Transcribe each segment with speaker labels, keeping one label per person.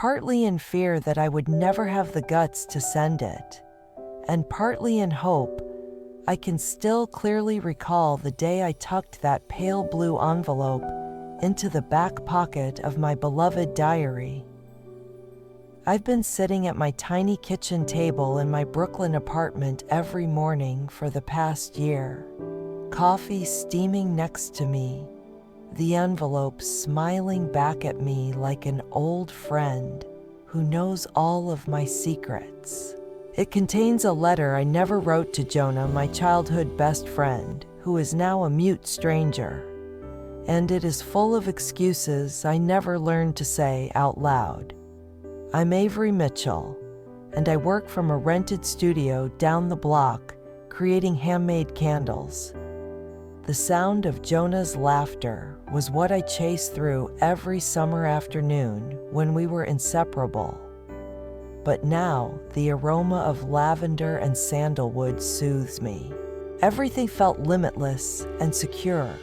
Speaker 1: partly in fear that I would never have the guts to send it, and partly in hope. I can still clearly recall the day I tucked that pale blue envelope into the back pocket of my beloved diary. I've been sitting at my tiny kitchen table in my Brooklyn apartment every morning for the past year, coffee steaming next to me, the envelope smiling back at me like an old friend who knows all of my secrets. It contains a letter I never wrote to Jonah, my childhood best friend, who is now a mute stranger. And it is full of excuses I never learned to say out loud. I'm Avery Mitchell, and I work from a rented studio down the block, creating handmade candles. The sound of Jonah's laughter was what I chased through every summer afternoon when we were inseparable. But now, the aroma of lavender and sandalwood soothes me. Everything felt limitless and secure.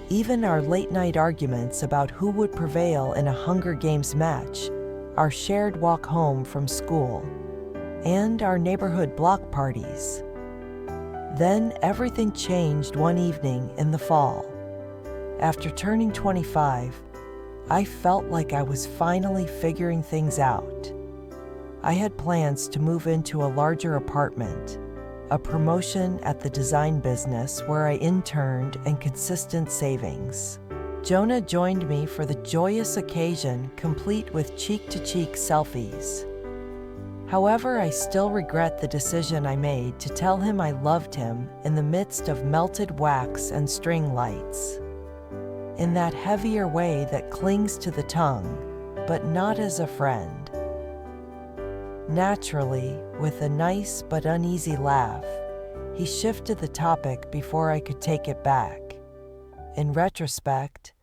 Speaker 1: Even our late-night arguments about who would prevail in a Hunger Games match, our shared walk home from school, and our neighborhood block parties. Then everything changed one evening in the fall. After turning 25, I felt like I was finally figuring things out. I had plans to move into a larger apartment, a promotion at the design business where I interned, and consistent savings. Jonah joined me for the joyous occasion, complete with cheek-to-cheek selfies. However, I still regret the decision I made to tell him I loved him in the midst of melted wax and string lights. In that heavier way that clings to the tongue, but not as a friend. Naturally, with a nice but uneasy laugh, he shifted the topic before I could take it back. In retrospect,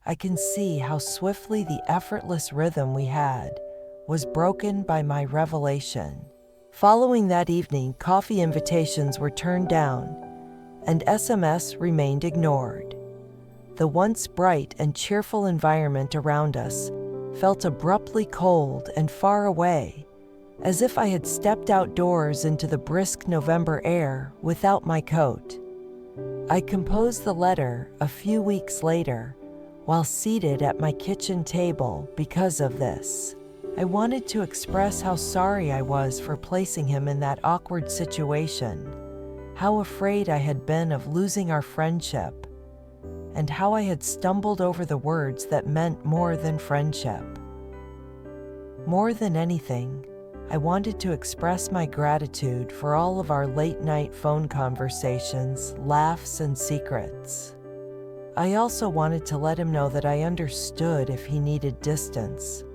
Speaker 1: I can see how swiftly the effortless rhythm we had was broken by my revelation. Following that evening, coffee invitations were turned down, and SMS remained ignored. The once bright and cheerful environment around us felt abruptly cold and far away, as if I had stepped outdoors into the brisk November air without my coat. I composed the letter a few weeks later, while seated at my kitchen table because of this. I wanted to express how sorry I was for placing him in that awkward situation, how afraid I had been of losing our friendship, and how I had stumbled over the words that meant more than friendship. More than anything, I wanted to express my gratitude for all of our late-night phone conversations, laughs, and secrets. I also wanted to let him know that I understood if he needed distance.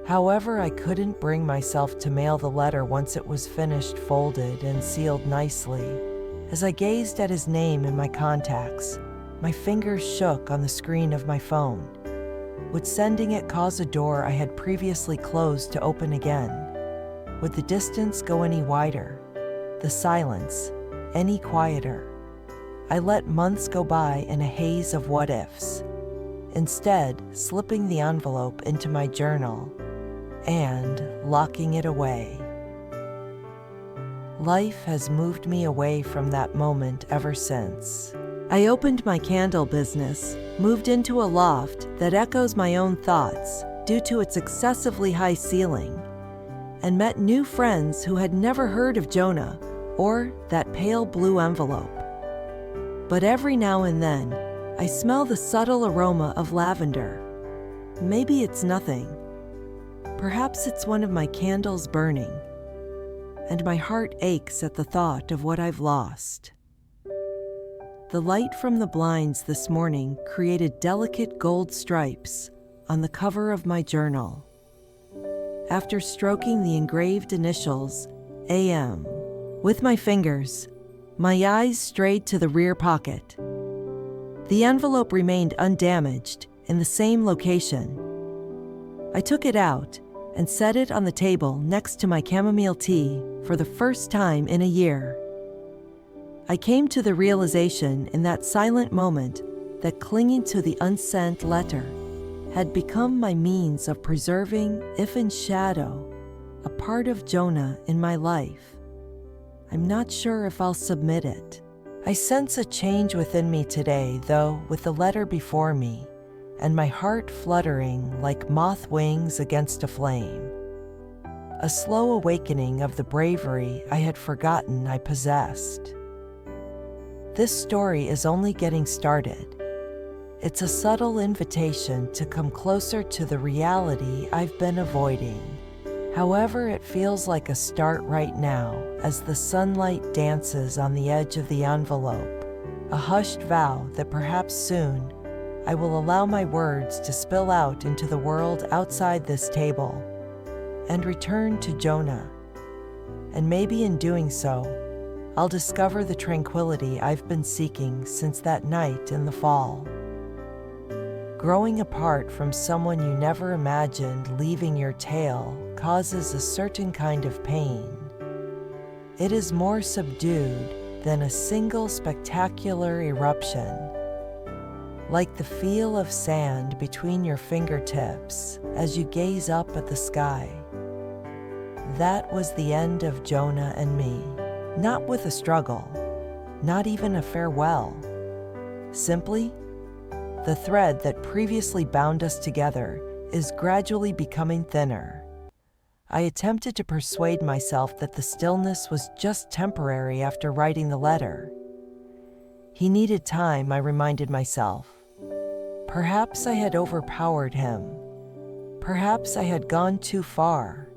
Speaker 1: However, I couldn't bring myself to mail the letter once it was finished, folded, and sealed nicely. As I gazed at his name in my contacts, my fingers shook on the screen of my phone. Would sending it cause a door I had previously closed to open again? Would the distance go any wider? The silence any quieter? I let months go by in a haze of what-ifs, instead slipping the envelope into my journal and locking it away. Life has moved me away from that moment ever since. I opened my candle business, moved into a loft that echoes my own thoughts due to its excessively high ceiling, and met new friends who had never heard of Jonah or that pale blue envelope. But every now and then, I smell the subtle aroma of lavender. Maybe it's nothing. Perhaps it's one of my candles burning, and my heart aches at the thought of what I've lost. The light from the blinds this morning created delicate gold stripes on the cover of my journal. After stroking the engraved initials, AM, with my fingers, my eyes strayed to the rear pocket. The envelope remained undamaged in the same location. I took it out and set it on the table next to my chamomile tea for the first time in a year. I came to the realization in that silent moment that clinging to the unsent letter had become my means of preserving, if in shadow, a part of Jonah in my life. I'm not sure if I'll submit it. I sense a change within me today, though, with the letter before me, and my heart fluttering like moth wings against a flame. A slow awakening of the bravery I had forgotten I possessed. This story is only getting started. It's a subtle invitation to come closer to the reality I've been avoiding. However, it feels like a start right now as the sunlight dances on the edge of the envelope, a hushed vow that perhaps soon I will allow my words to spill out into the world outside this table and return to Jonah. And maybe in doing so, I'll discover the tranquility I've been seeking since that night in the fall. Growing apart from someone you never imagined leaving your tail causes a certain kind of pain. It is more subdued than a single spectacular eruption, like the feel of sand between your fingertips as you gaze up at the sky. That was the end of Jonah and me, not with a struggle, not even a farewell. Simply, the thread that previously bound us together is gradually becoming thinner. I attempted to persuade myself that the stillness was just temporary after writing the letter. He needed time, I reminded myself. Perhaps I had overpowered him. Perhaps I had gone too far.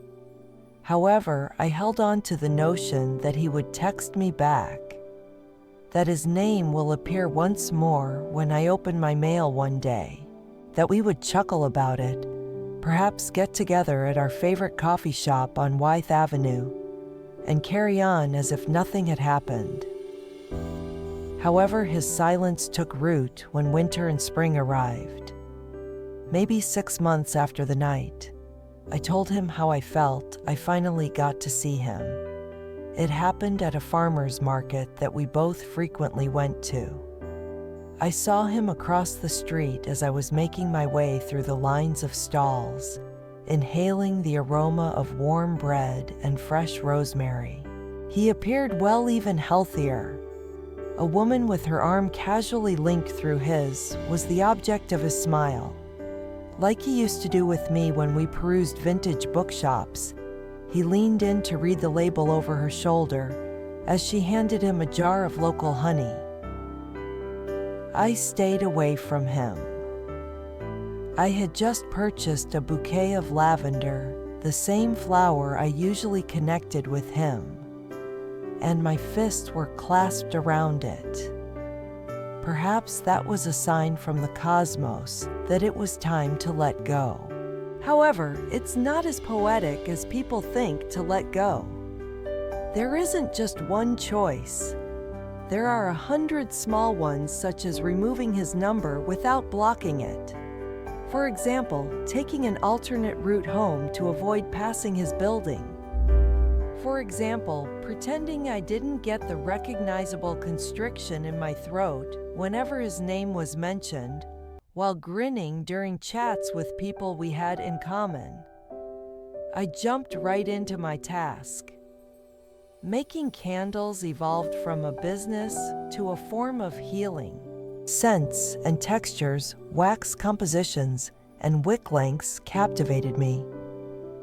Speaker 1: However, I held on to the notion that he would text me back, that his name will appear once more when I open my mail one day, that we would chuckle about it, perhaps get together at our favorite coffee shop on Wythe Avenue, and carry on as if nothing had happened. However, his silence took root when winter and spring arrived. Maybe 6 months after the night, I told him how I felt I finally got to see him. It happened at a farmer's market that we both frequently went to. I saw him across the street as I was making my way through the lines of stalls, inhaling the aroma of warm bread and fresh rosemary. He appeared well, even healthier. A woman with her arm casually linked through his was the object of his smile. Like he used to do with me when we perused vintage bookshops, he leaned in to read the label over her shoulder as she handed him a jar of local honey. I stayed away from him. I had just purchased a bouquet of lavender, the same flower I usually connected with him, and my fists were clasped around it. Perhaps that was a sign from the cosmos that it was time to let go. However, it's not as poetic as people think to let go. There isn't just one choice. There are 100 small ones, such as removing his number without blocking it. For example, taking an alternate route home to avoid passing his building. For example, pretending I didn't get the recognizable constriction in my throat whenever his name was mentioned, while grinning during chats with people we had in common. I jumped right into my task. Making candles evolved from a business to a form of healing. Scents and textures, wax compositions, and wick lengths captivated me.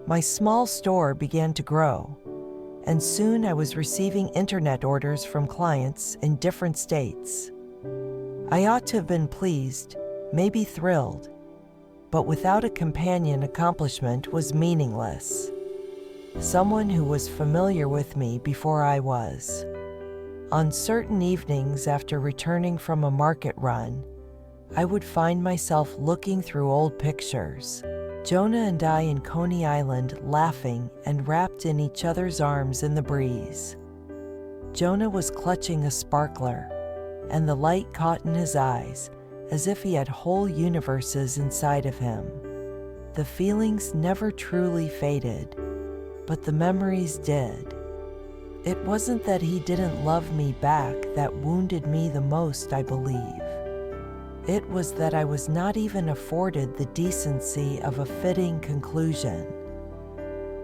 Speaker 1: My small store began to grow, and soon I was receiving internet orders from clients in different states. I ought to have been pleased, maybe thrilled, but without a companion, accomplishment was meaningless. Someone who was familiar with me before I was. On certain evenings after returning from a market run, I would find myself looking through old pictures. Jonah and I in Coney Island, laughing and wrapped in each other's arms in the breeze. Jonah was clutching a sparkler, and the light caught in his eyes as if he had whole universes inside of him. The feelings never truly faded, but the memories did. It wasn't that he didn't love me back that wounded me the most, I believe. It was that I was not even afforded the decency of a fitting conclusion.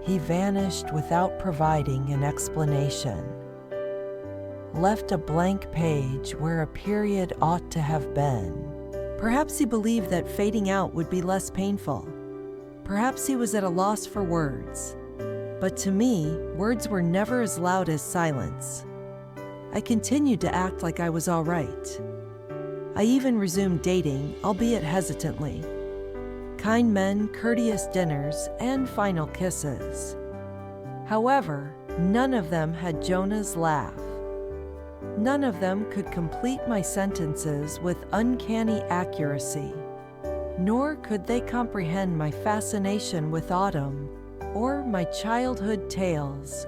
Speaker 1: He vanished without providing an explanation. Left a blank page where a period ought to have been. Perhaps he believed that fading out would be less painful. Perhaps he was at a loss for words. But to me, words were never as loud as silence. I continued to act like I was all right. I even resumed dating, albeit hesitantly. Kind men, courteous dinners, and final kisses. However, none of them had Jonah's laugh. None of them could complete my sentences with uncanny accuracy, nor could they comprehend my fascination with autumn or my childhood tales.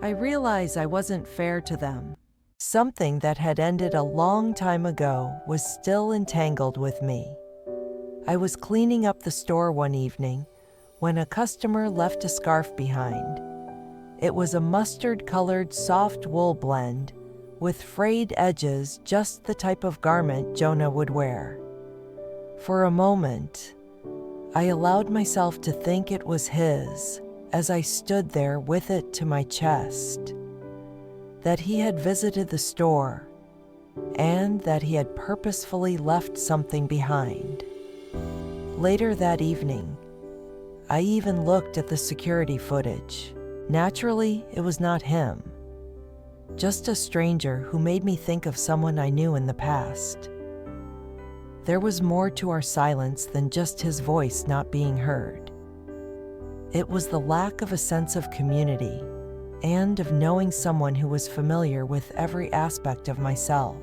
Speaker 1: I realized I wasn't fair to them. Something that had ended a long time ago was still entangled with me. I was cleaning up the store one evening when a customer left a scarf behind. It was a mustard-colored soft wool blend with frayed edges, just the type of garment Jonah would wear. For a moment, I allowed myself to think it was his as I stood there with it to my chest. That he had visited the store, and that he had purposefully left something behind. Later that evening, I even looked at the security footage. Naturally, it was not him. Just a stranger who made me think of someone I knew in the past. There was more to our silence than just his voice not being heard. It was the lack of a sense of community, and of knowing someone who was familiar with every aspect of myself.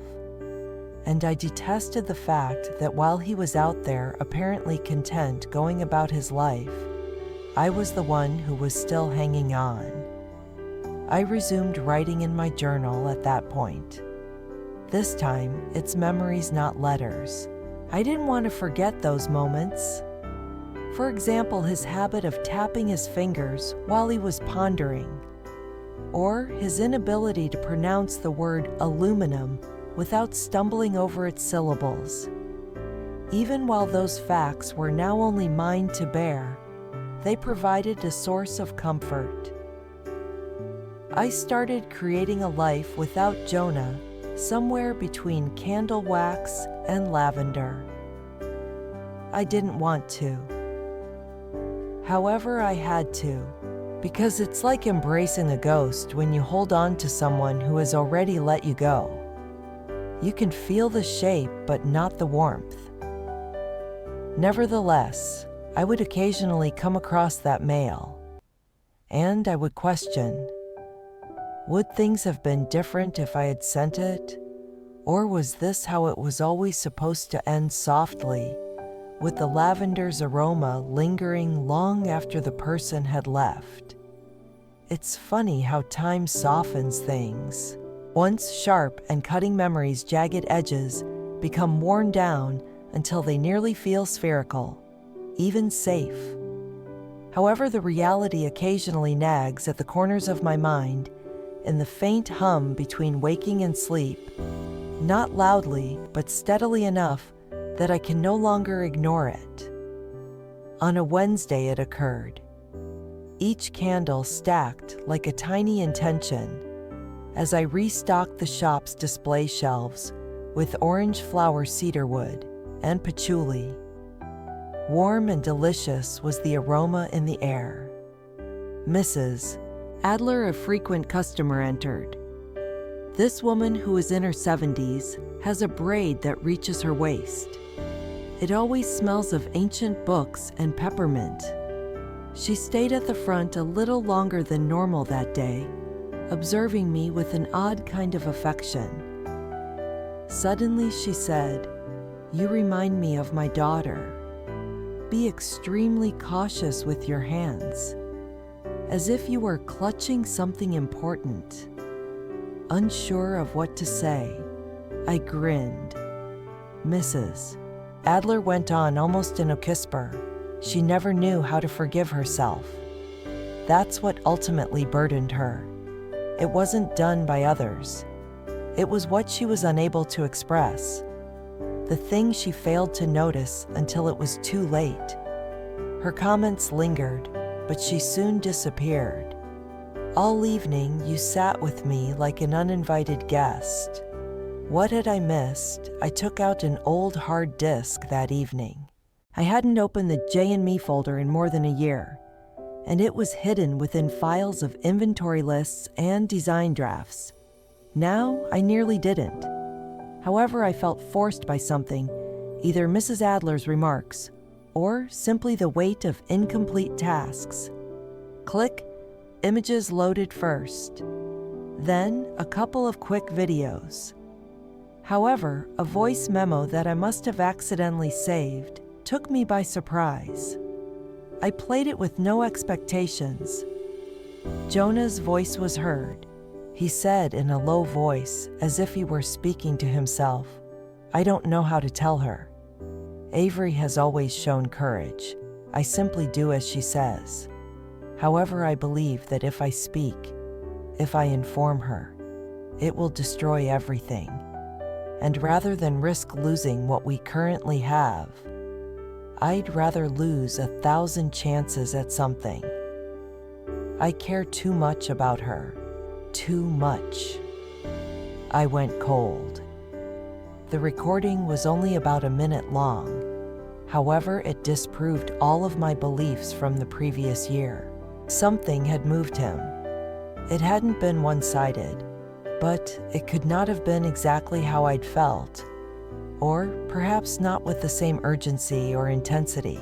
Speaker 1: And I detested the fact that while he was out there apparently content going about his life, I was the one who was still hanging on. I resumed writing in my journal at that point. This time, it's memories, not letters. I didn't want to forget those moments. For example, his habit of tapping his fingers while he was pondering, or his inability to pronounce the word aluminum without stumbling over its syllables. Even while those facts were now only mine to bear, they provided a source of comfort. I started creating a life without Jonah, somewhere between candle wax and lavender. I didn't want to. However, I had to. Because it's like embracing a ghost when you hold on to someone who has already let you go. You can feel the shape, but not the warmth. Nevertheless, I would occasionally come across that mail, and I would question, would things have been different if I had sent it? Or was this how it was always supposed to end, softly, with the lavender's aroma lingering long after the person had left? It's funny how time softens things. Once sharp and cutting memories' jagged edges become worn down until they nearly feel spherical, even safe. However, the reality occasionally nags at the corners of my mind in the faint hum between waking and sleep, not loudly but steadily enough that I can no longer ignore it. On a Wednesday it occurred. Each candle stacked like a tiny intention as I restocked the shop's display shelves with orange flower cedarwood and patchouli. Warm and delicious was the aroma in the air. Mrs. Adler, a frequent customer, entered. This woman, who is in her 70s, has a braid that reaches her waist. It always smells of ancient books and peppermint. She stayed at the front a little longer than normal that day, observing me with an odd kind of affection. Suddenly she said, "You remind me of my daughter. Be extremely cautious with your hands," as if you were clutching something important. Unsure of what to say, I grinned. Mrs. Adler went on almost in a whisper. She never knew how to forgive herself. That's what ultimately burdened her. It wasn't done by others. It was what she was unable to express. the thing she failed to notice until it was too late. Her comments lingered, but she soon disappeared. All evening, you sat with me like an uninvited guest. What had I missed? I took out an old hard disk that evening. I hadn't opened the J&Me folder in more than a year, and it was hidden within files of inventory lists and design drafts. Now, I nearly didn't. However, I felt forced by something, either Mrs. Adler's remarks, or simply the weight of incomplete tasks. Click, images loaded first. Then, a couple of quick videos. However, a voice memo that I must have accidentally saved took me by surprise. I played it with no expectations. Jonah's voice was heard. He said in a low voice, as if he were speaking to himself, "I don't know how to tell her. Avery has always shown courage. I simply do as she says. However, I believe that if I speak, if I inform her, it will destroy everything. And rather than risk losing what we currently have, I'd rather lose 1,000 chances at something. I care too much about her. Too much." I went cold. The recording was only about a minute long. However, it disproved all of my beliefs from the previous year. Something had moved him. It hadn't been one-sided, but it could not have been exactly how I'd felt, or perhaps not with the same urgency or intensity.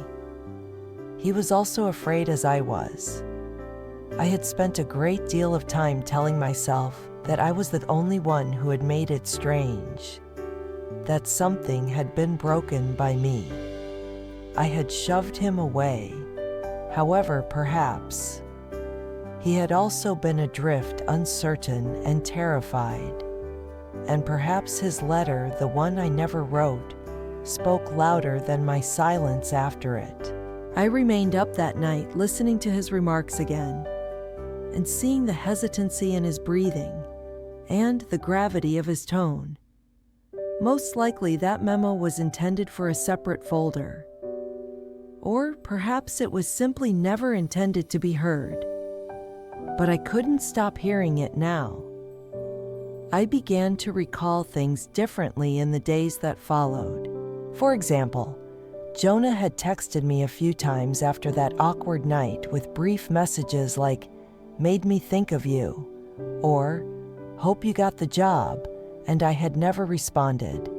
Speaker 1: He was also afraid as I was. I had spent a great deal of time telling myself that I was the only one who had made it strange, that something had been broken by me. I had shoved him away. However, perhaps he had also been adrift, uncertain and terrified. And perhaps his letter, the one I never wrote, spoke louder than my silence after it. I remained up that night listening to his remarks again, and seeing the hesitancy in his breathing and the gravity of his tone. Most likely that memo was intended for a separate folder. Or perhaps it was simply never intended to be heard. But I couldn't stop hearing it now. I began to recall things differently in the days that followed. For example, Jonah had texted me a few times after that awkward night with brief messages like, "Made me think of you," or "Hope you got the job," and I had never responded.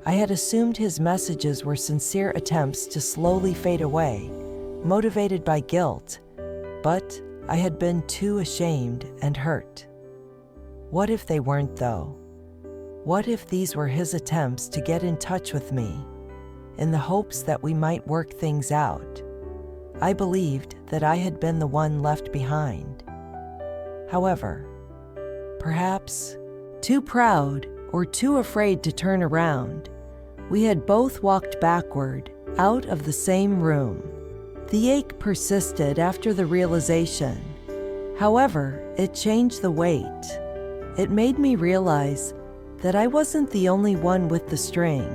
Speaker 1: I had assumed his messages were sincere attempts to slowly fade away, motivated by guilt, but I had been too ashamed and hurt. What if they weren't, though? What if these were his attempts to get in touch with me, in the hopes that we might work things out? I believed that I had been the one left behind. However, perhaps too proud or too afraid to turn around, we had both walked backward, out of the same room. The ache persisted after the realization. However, it changed the weight. It made me realize that I wasn't the only one with the string.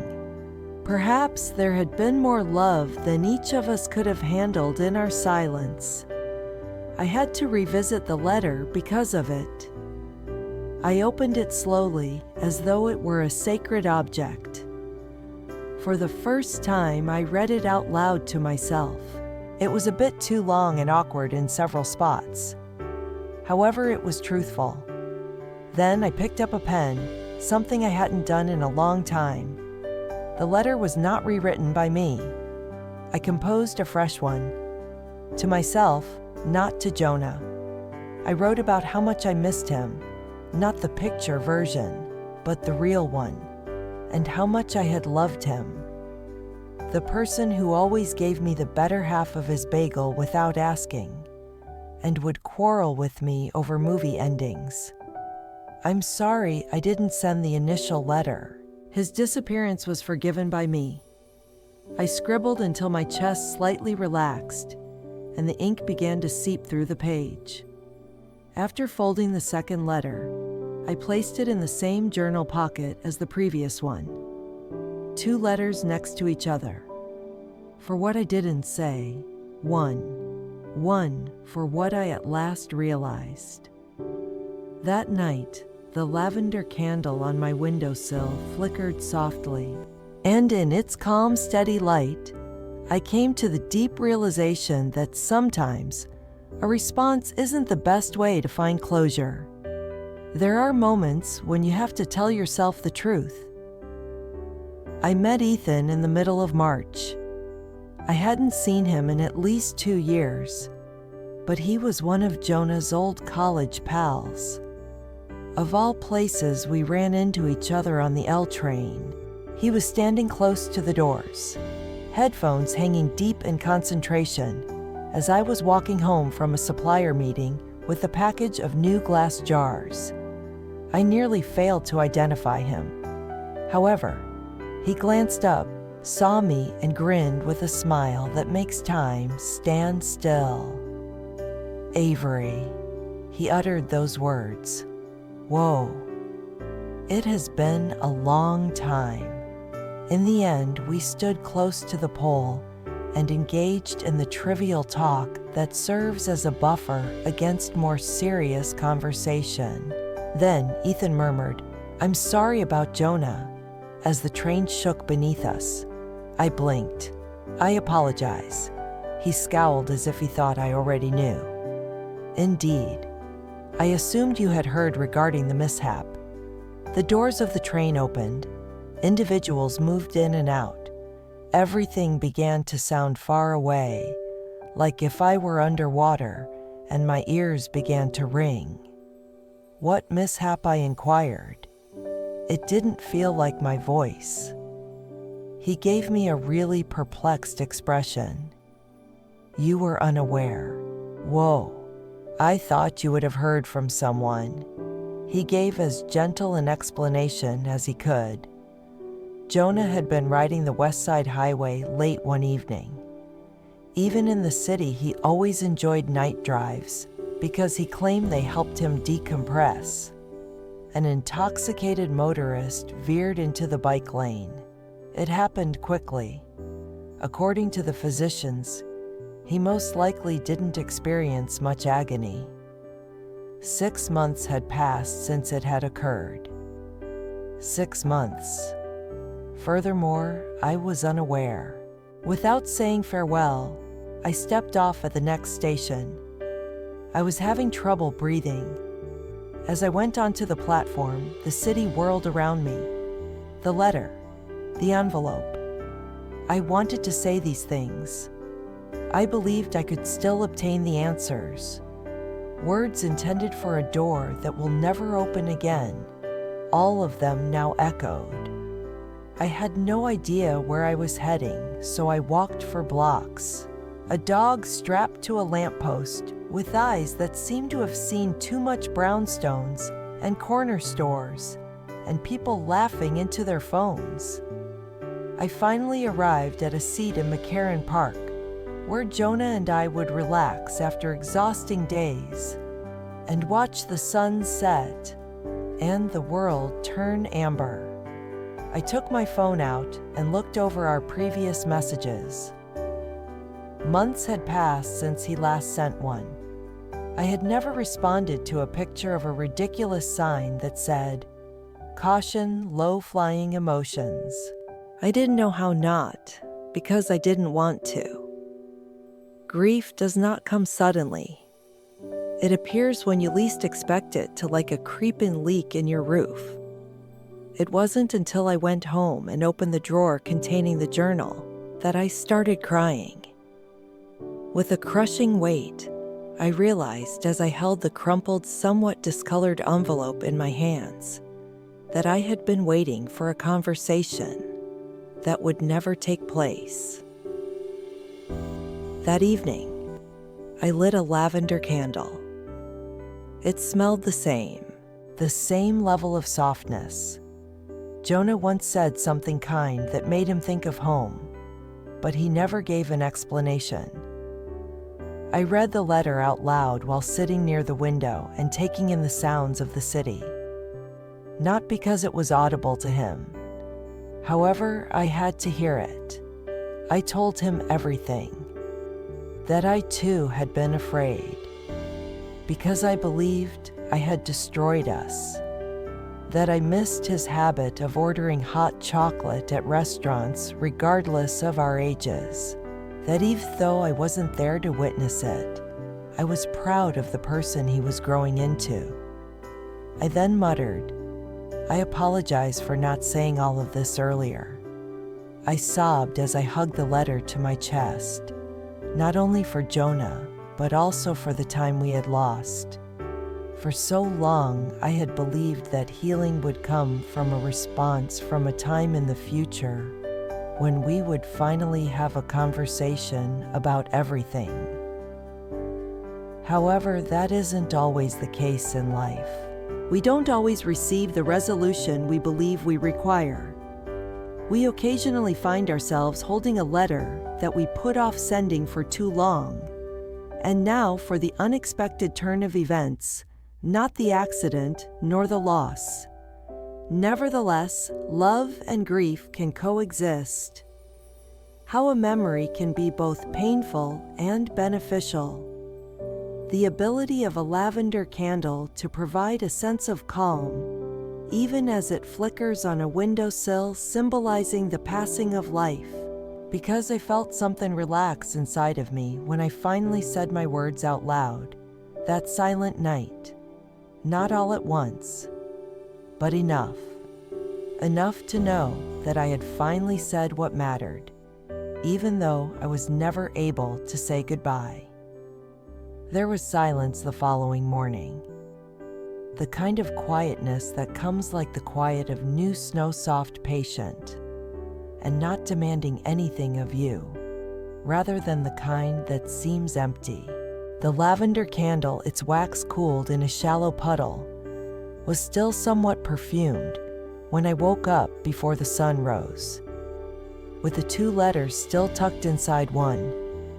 Speaker 1: Perhaps there had been more love than each of us could have handled in our silence. I had to revisit the letter because of it. I opened it slowly, as though it were a sacred object. For the first time, I read it out loud to myself. It was a bit too long and awkward in several spots. However, it was truthful. Then I picked up a pen, something I hadn't done in a long time. The letter was not rewritten by me. I composed a fresh one. To myself, not to Jonah. I wrote about how much I missed him, not the picture version, but the real one, and how much I had loved him. The person who always gave me the better half of his bagel without asking, and would quarrel with me over movie endings. I'm sorry I didn't send the initial letter. His disappearance was forgiven by me. I scribbled until my chest slightly relaxed, and the ink began to seep through the page. After folding the second letter, I placed it in the same journal pocket as the previous one. 2 letters next to each other. For what I didn't say, one for what I at last realized. That night, the lavender candle on my windowsill flickered softly, and in its calm, steady light, I came to the deep realization that sometimes a response isn't the best way to find closure. There are moments when you have to tell yourself the truth. I met Ethan in the middle of March. I hadn't seen him in at least 2 years, but he was one of Jonah's old college pals. Of all places, we ran into each other on the L train. He was standing close to the doors, headphones hanging deep in concentration, as I was walking home from a supplier meeting with a package of new glass jars. I nearly failed to identify him. However, he glanced up, saw me, and grinned with a smile that makes time stand still. Avery. He uttered those words. Whoa. It has been a long time. In the end, we stood close to the pole and engaged in the trivial talk that serves as a buffer against more serious conversation. Then Ethan murmured, "I'm sorry about Jonah," as the train shook beneath us. I blinked. "I apologize." He scowled as if he thought I already knew. "Indeed. I assumed you had heard regarding the mishap." The doors of the train opened. Individuals moved in and out. Everything began to sound far away, like if I were underwater, and my ears began to ring. What mishap? I inquired. It didn't feel like my voice. He gave me a really perplexed expression. "You were unaware." Whoa. I thought you would have heard from someone. He gave as gentle an explanation as he could. Jonah had been riding the West Side Highway late one evening. Even in the city, he always enjoyed night drives because he claimed they helped him decompress. An intoxicated motorist veered into the bike lane. It happened quickly. According to the physicians, he most likely didn't experience much agony. 6 months had passed since it had occurred. 6 months. Furthermore, I was unaware. Without saying farewell, I stepped off at the next station. I was having trouble breathing. As I went onto the platform, the city whirled around me. The letter, the envelope. I wanted to say these things. I believed I could still obtain the answers. Words intended for a door that will never open again. All of them now echoed. I had no idea where I was heading, so I walked for blocks. A dog strapped to a lamppost with eyes that seemed to have seen too much brownstones and corner stores, and people laughing into their phones. I finally arrived at a seat in McCarran Park, where Jonah and I would relax after exhausting days and watch the sun set and the world turn amber. I took my phone out and looked over our previous messages. Months had passed since he last sent one. I had never responded to a picture of a ridiculous sign that said, "Caution, low-flying emotions." I didn't know how not, because I didn't want to. Grief does not come suddenly. It appears when you least expect it, to like a creeping leak in your roof. It wasn't until I went home and opened the drawer containing the journal that I started crying. With a crushing weight, I realized as I held the crumpled, somewhat discolored envelope in my hands that I had been waiting for a conversation that would never take place. That evening, I lit a lavender candle. It smelled the same level of softness. Jonah once said something kind that made him think of home, but he never gave an explanation. I read the letter out loud while sitting near the window and taking in the sounds of the city. Not because it was audible to him. However, I had to hear it. I told him everything. That I too had been afraid. Because I believed I had destroyed us. That I missed his habit of ordering hot chocolate at restaurants regardless of our ages. That even though I wasn't there to witness it, I was proud of the person he was growing into. I then muttered, "I apologize for not saying all of this earlier." I sobbed as I hugged the letter to my chest, not only for Jonah, but also for the time we had lost. For so long, I had believed that healing would come from a response from a time in the future when we would finally have a conversation about everything. However, that isn't always the case in life. We don't always receive the resolution we believe we require. We occasionally find ourselves holding a letter that we put off sending for too long. And now for the unexpected turn of events, not the accident nor the loss. Nevertheless, love and grief can coexist. How a memory can be both painful and beneficial. The ability of a lavender candle to provide a sense of calm, even as it flickers on a windowsill, symbolizing the passing of life. Because I felt something relax inside of me when I finally said my words out loud, that silent night. Not all at once, but enough. Enough to know that I had finally said what mattered, even though I was never able to say goodbye. There was silence the following morning. The kind of quietness that comes like the quiet of new snow-soft patient, and not demanding anything of you, rather than the kind that seems empty. The lavender candle, its wax cooled in a shallow puddle, was still somewhat perfumed when I woke up before the sun rose. With the two letters still tucked inside, one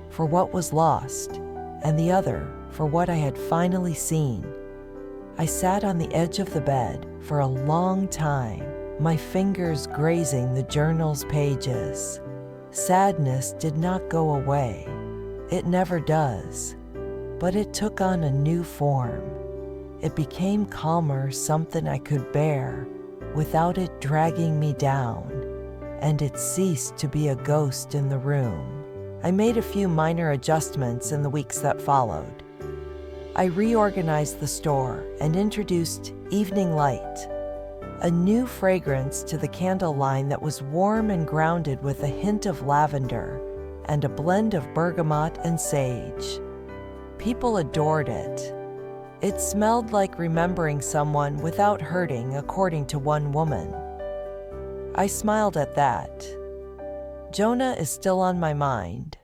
Speaker 1: for what was lost, and the other for what I had finally seen, I sat on the edge of the bed for a long time, my fingers grazing the journal's pages. Sadness did not go away. It never does. But it took on a new form. It became calmer, something I could bear without it dragging me down, and it ceased to be a ghost in the room. I made a few minor adjustments in the weeks that followed. I reorganized the store and introduced Evening Light, a new fragrance to the candle line that was warm and grounded with a hint of lavender and a blend of bergamot and sage. People adored it. It smelled like remembering someone without hurting, according to one woman. I smiled at that. Jonah is still on my mind.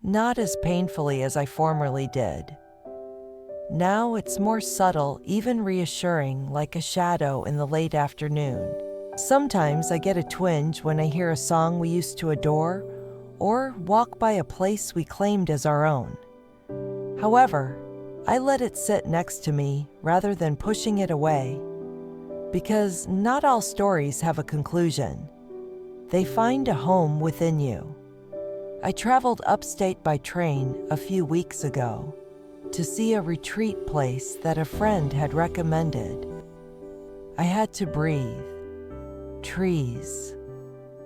Speaker 1: Not as painfully as I formerly did. Now it's more subtle, even reassuring, like a shadow in the late afternoon. Sometimes I get a twinge when I hear a song we used to adore, or walk by a place we claimed as our own. However, I let it sit next to me rather than pushing it away, because not all stories have a conclusion. They find a home within you. I traveled upstate by train a few weeks ago to see a retreat place that a friend had recommended. I had to breathe. Trees.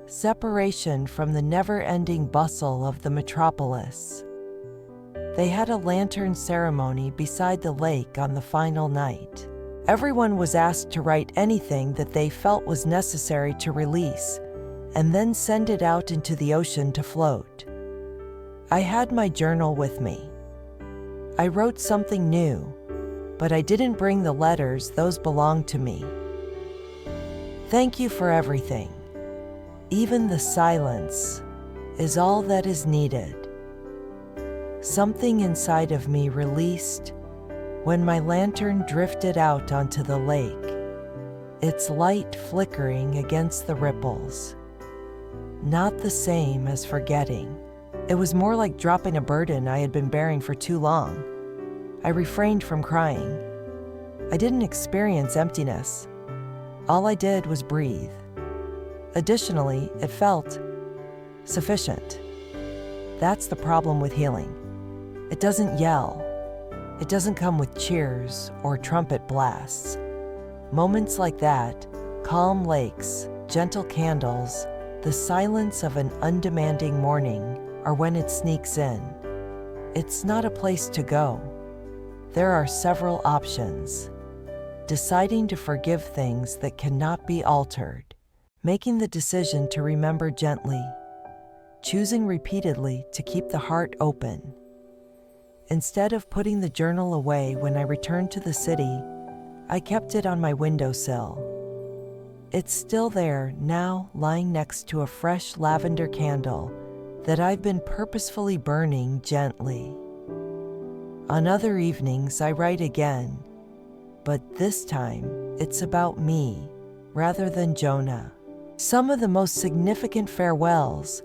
Speaker 1: Separation from the never-ending bustle of the metropolis. They had a lantern ceremony beside the lake on the final night. Everyone was asked to write anything that they felt was necessary to release, and then send it out into the ocean to float. I had my journal with me. I wrote something new, but I didn't bring the letters, those belonged to me. Thank you for everything. Even the silence is all that is needed. Something inside of me released when my lantern drifted out onto the lake, its light flickering against the ripples. Not the same as forgetting. It was more like dropping a burden I had been bearing for too long. I refrained from crying. I didn't experience emptiness. All I did was breathe. Additionally, it felt sufficient. That's the problem with healing. It doesn't yell. It doesn't come with cheers or trumpet blasts. Moments like that, calm lakes, gentle candles, the silence of an undemanding morning are when it sneaks in. It's not a place to go. There are several options. Deciding to forgive things that cannot be altered. Making the decision to remember gently. Choosing repeatedly to keep the heart open. Instead of putting the journal away when I returned to the city, I kept it on my windowsill. It's still there now, lying next to a fresh lavender candle that I've been purposefully burning gently. On other evenings, I write again, but this time it's about me rather than Jonah. Some of the most significant farewells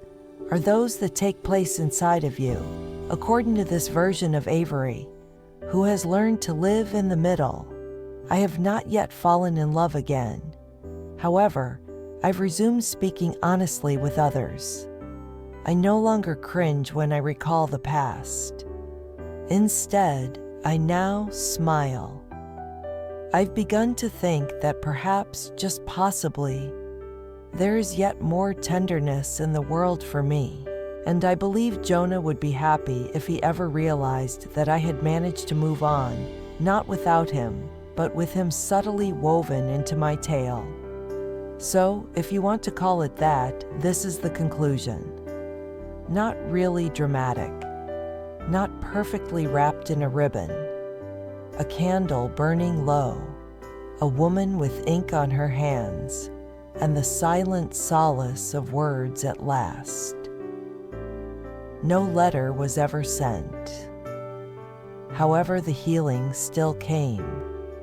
Speaker 1: are those that take place inside of you, according to this version of Avery, who has learned to live in the middle. I have not yet fallen in love again. However, I've resumed speaking honestly with others. I no longer cringe when I recall the past. Instead, I now smile. I've begun to think that perhaps, just possibly, there is yet more tenderness in the world for me, and I believe Jonah would be happy if he ever realized that I had managed to move on, not without him, but with him subtly woven into my tale. So, if you want to call it that, this is the conclusion. Not really dramatic, not perfectly wrapped in a ribbon, a candle burning low, a woman with ink on her hands, and the silent solace of words at last. No letter was ever sent. However, the healing still came.